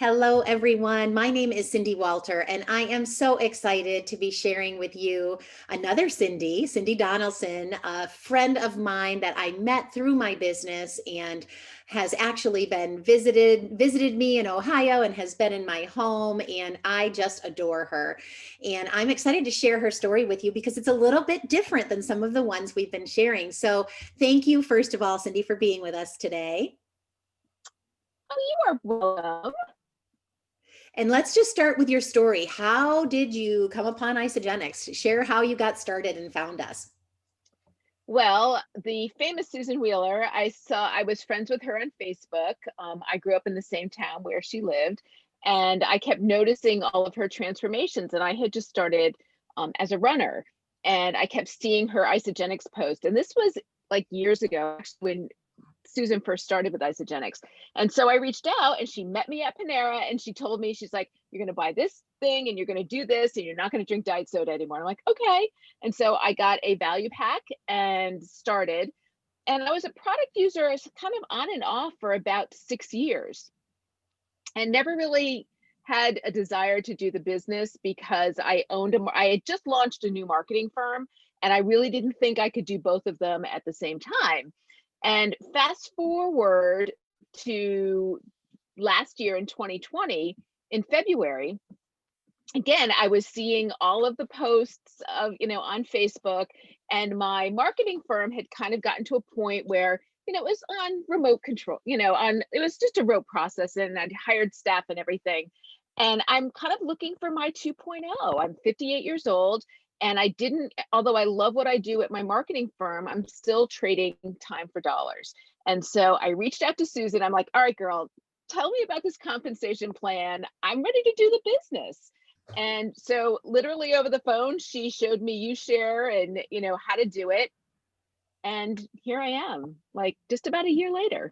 Hello, everyone. My name is Cindy Walter, and I am so excited to be sharing with you another Cindy, Cindy Donaldson, a friend of mine that I met through my business and has actually been visited me in Ohio and has been in my home, and I just adore her. And I'm excited to share her story with you because it's a little bit different than some of the ones we've been sharing. So thank you, first of all, Cindy, for being with us today. Oh, you are welcome. And let's just start with your story. How did you come upon Isogenics? Share how you got started and found us. Well, the famous Susan Wheeler, I was friends with her on Facebook. I grew up in the same town where she lived, and I kept noticing all of her transformations. And I had just started as a runner, and I kept seeing her isogenics post. And this was like years ago, actually, when Susan first started with Isogenics. And so I reached out and she met me at Panera and she told me, she's like, you're going to buy this thing and you're going to do this and you're not going to drink diet soda anymore. I'm like, okay. And so I got a value pack and started. And I was a product user kind of on and off for about 6 years and never really had a desire to do the business because I had just launched a new marketing firm and I really didn't think I could do both of them at the same time. And fast forward to last year in 2020, in February, again, I was seeing all of the posts of, on Facebook, and my marketing firm had kind of gotten to a point where, it was on remote control, it was just a rote process and I'd hired staff and everything. And I'm kind of looking for my 2.0. I'm 58 years old and although I love what I do at my marketing firm, I'm still trading time for dollars. And so I reached out to Susan. I'm like, all right, girl, tell me about this compensation plan. I'm ready to do the business. And so literally over the phone, she showed me UShare and, how to do it. And here I am, like just about a year later.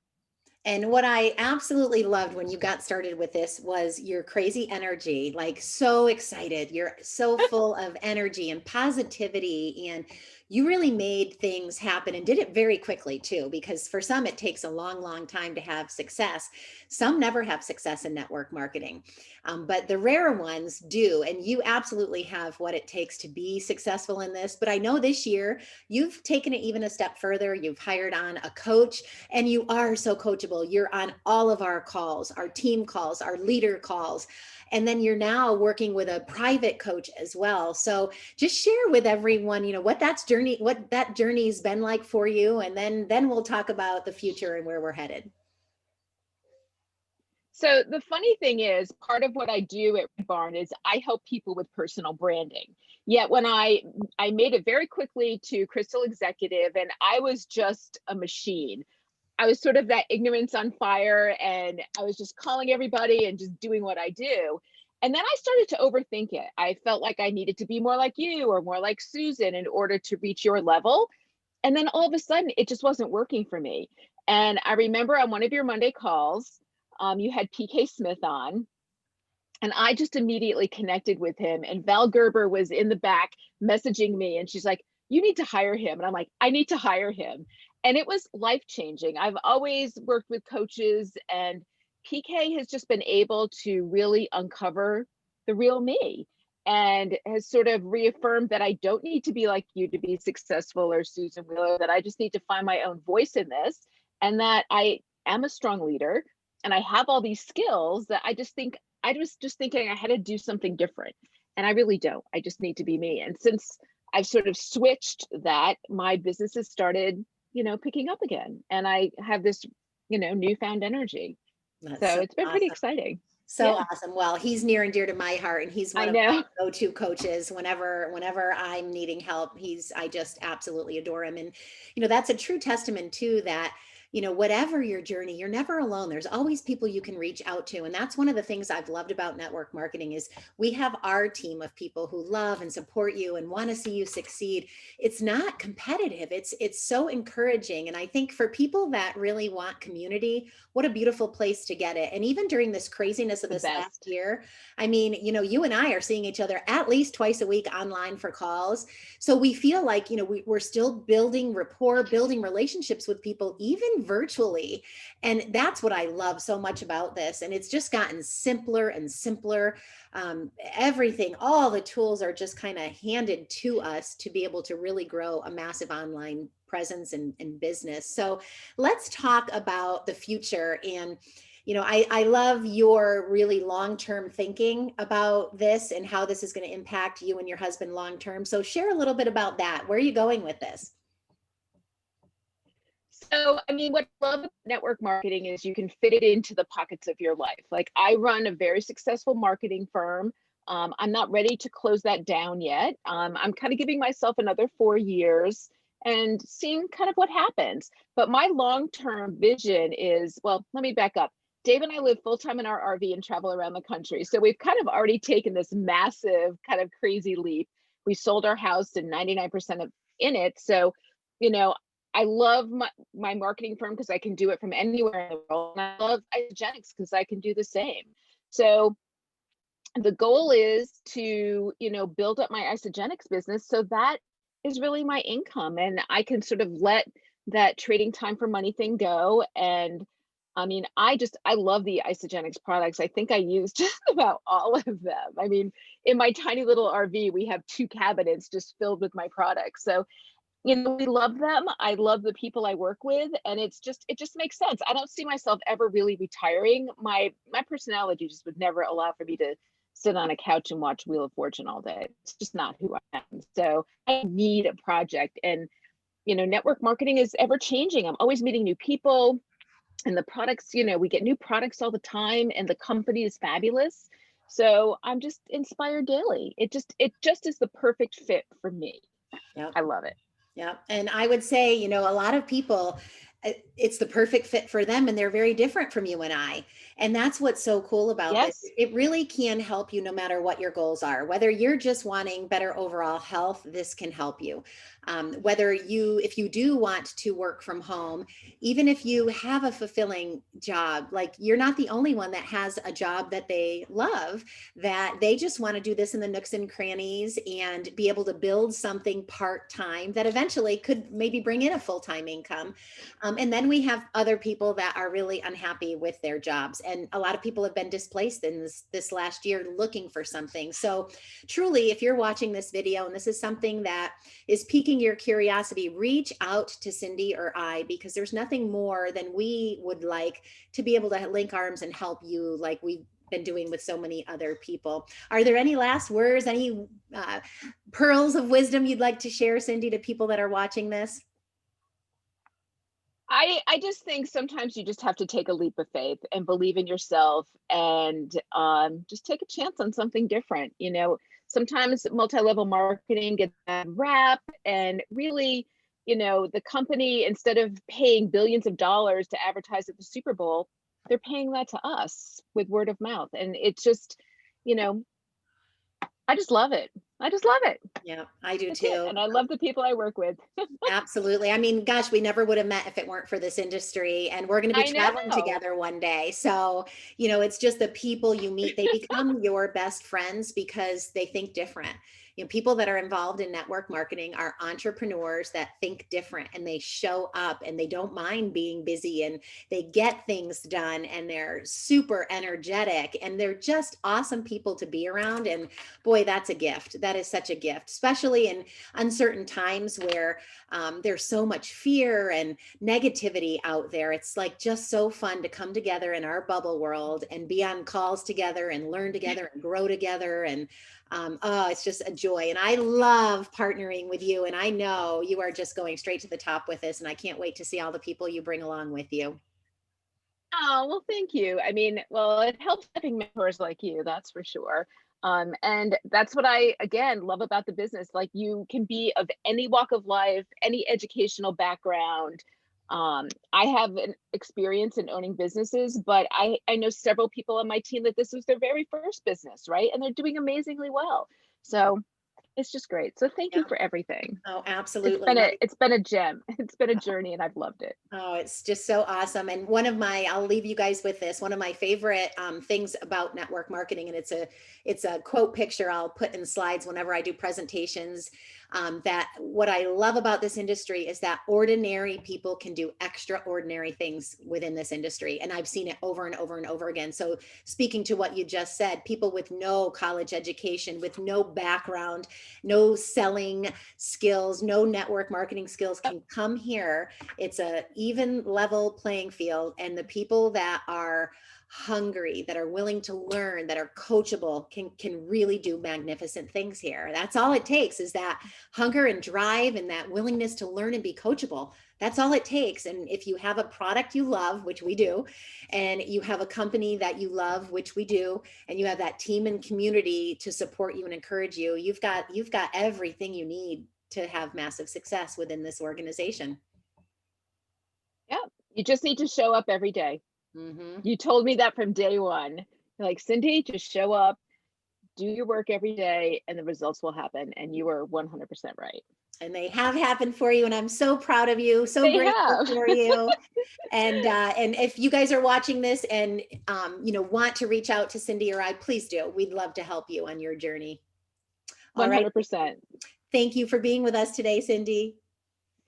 And what I absolutely loved when you got started with this was your crazy energy, like so excited. You're so full of energy and positivity, and you really made things happen and did it very quickly too, because for some it takes a long, long time to have success. Some never have success in network marketing, but the rarer ones do. And you absolutely have what it takes to be successful in this. But I know this year you've taken it even a step further. You've hired on a coach, and you are so coachable. You're on all of our calls, our team calls, our leader calls. And then you're now working with a private coach as well. So just share with everyone, what that journey's been like for you. And then we'll talk about the future and where we're headed. So the funny thing is, part of what I do at Red Barn is I help people with personal branding. Yet when I made it very quickly to Crystal Executive, and I was just a machine. I was sort of that ignorance on fire, and I was just calling everybody and just doing what I do. And then I started to overthink it. I felt like I needed to be more like you or more like Susan in order to reach your level. And then all of a sudden, it just wasn't working for me. And I remember on one of your Monday calls, you had PK Smith on, and I just immediately connected with him. And Val Gerber was in the back messaging me, and she's like, you need to hire him. And I'm like, I need to hire him. And it was life changing. I've always worked with coaches, and PK has just been able to really uncover the real me and has sort of reaffirmed that I don't need to be like you to be successful, or Susan Wheeler, that I just need to find my own voice in this, and that I am a strong leader and I have all these skills that I was just thinking I had to do something different. And I really don't. I just need to be me. And since I've sort of switched that, my business has started, picking up again. And I have this, newfound energy. That's So so it's been pretty awesome. exciting. So Yeah, awesome. Well, he's near and dear to my heart, and he's one I of my know. go-to coaches whenever I'm needing help. I just absolutely adore him. And that's a true testament too, that whatever your journey, you're never alone. There's always people you can reach out to. And that's one of the things I've loved about network marketing is we have our team of people who love and support you and want to see you succeed. It's not competitive. It's so encouraging. And I think for people that really want community, what a beautiful place to get it. And even during this craziness of The this last best. year, I mean, you and I are seeing each other at least twice a week online for calls. So we feel like, we're still building rapport, building relationships with people, even even virtually. And that's what I love so much about this. And it's just gotten simpler and simpler. Everything, all the tools are just kind of handed to us to be able to really grow a massive online presence and business. So let's talk about the future. And I love your really long-term thinking about this and how this is going to impact you and your husband long-term. So share a little bit about that. Where are you going with this? So, I mean, what I love about network marketing is you can fit it into the pockets of your life. Like, I run a very successful marketing firm. I'm not ready to close that down yet. I'm kind of giving myself another 4 years and seeing kind of what happens. But my long-term vision is, well, let me back up. Dave and I live full-time in our RV and travel around the country. So we've kind of already taken this massive kind of crazy leap. We sold our house and 99% of in it. So, you know, I love my marketing firm because I can do it from anywhere in the world. And I love Isogenics because I can do the same. So the goal is to, build up my Isogenics business. So that is really my income. And I can sort of let that trading time for money thing go. And I mean, I love the Isogenics products. I think I use just about all of them. I mean, in my tiny little RV, we have 2 cabinets just filled with my products. So we love them. I love the people I work with, and it just makes sense. I don't see myself ever really retiring. My personality just would never allow for me to sit on a couch and watch Wheel of Fortune all day. It's just not who I am. So I need a project, and network marketing is ever changing. I'm always meeting new people, and the products, we get new products all the time, and the company is fabulous. So I'm just inspired daily. It just is the perfect fit for me. Yeah. I love it. Yeah. And I would say, a lot of people, it's the perfect fit for them and they're very different from you and I. And that's what's so cool about this. Yes. It really can help you no matter what your goals are. Whether you're just wanting better overall health, this can help you. If you do want to work from home, even if you have a fulfilling job, like you're not the only one that has a job that they love, that they just want to do this in the nooks and crannies and be able to build something part-time that eventually could maybe bring in a full-time income. And then we have other people that are really unhappy with their jobs. And a lot of people have been displaced in this last year looking for something. So truly, if you're watching this video and this is something that is piquing your curiosity, reach out to Cindy or I, because there's nothing more than we would like to be able to link arms and help you like we've been doing with so many other people. Are there any last words, any pearls of wisdom you'd like to share, Cindy, to people that are watching this? I just think sometimes you just have to take a leap of faith and believe in yourself, and just take a chance on something different. Sometimes multi-level marketing gets a bad rap, and really, the company, instead of paying billions of dollars to advertise at the Super Bowl, they're paying that to us with word of mouth. And it just, you know, I just love it. I just love it. Yeah, I do That's it. too. And I love the people I work with. Absolutely. I mean, gosh, we never would have met if it weren't for this industry. And we're going to be I traveling know. together one day. So, it's just the people you meet, they become your best friends because they think different. People that are involved in network marketing are entrepreneurs that think different and they show up and they don't mind being busy and they get things done and they're super energetic and they're just awesome people to be around. And boy, that's a gift. That is such a gift, especially in uncertain times where there's so much fear and negativity out there. It's like just so fun to come together in our bubble world and be on calls together and learn together and grow together. And oh, it's just a joy. And I love partnering with you. And I know you are just going straight to the top with this. And I can't wait to see all the people you bring along with you. Oh, well, thank you. I mean, well, it helps having mentors like you, that's for sure. And that's what I, again, love about the business. Like, you can be of any walk of life, any educational background. I have an experience in owning businesses, but I know several people on my team that this was their very first business, right? And they're doing amazingly well. So it's just great. So thank Yeah. you for everything. Oh, It's absolutely. been My a it's been a gem. It's been a journey, and I've loved it. Oh, it's just so awesome. And I'll leave you guys with this. One of my favorite things about network marketing, and it's a quote picture I'll put in slides whenever I do presentations. That what I love about this industry is that ordinary people can do extraordinary things within this industry. And I've seen it over and over and over again. So speaking to what you just said, people with no college education, with no background, no selling skills, no network marketing skills Yep. can come here. It's a even level playing field, and the people that are hungry, that are willing to learn, that are coachable can really do magnificent things here. That's all it takes, is that hunger and drive and that willingness to learn and be coachable. That's all it takes. And if you have a product you love, which we do, and you have a company that you love, which we do, and you have that team and community to support you and encourage you, you've got everything you need to have massive success within this organization. Yep. You just need to show up every day. Hmm. You told me that from day one. You're like, Cindy, just show up, do your work every day, and the results will happen. And you were 100% right. And they have happened for you, and I'm so proud of you, so They grateful have. for you. And if you guys are watching this and want to reach out to Cindy or I, please do. We'd love to help you on your journey. All right. 100%. Thank you for being with us today, Cindy.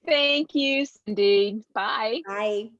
Thank you, Cindy. Bye. Bye.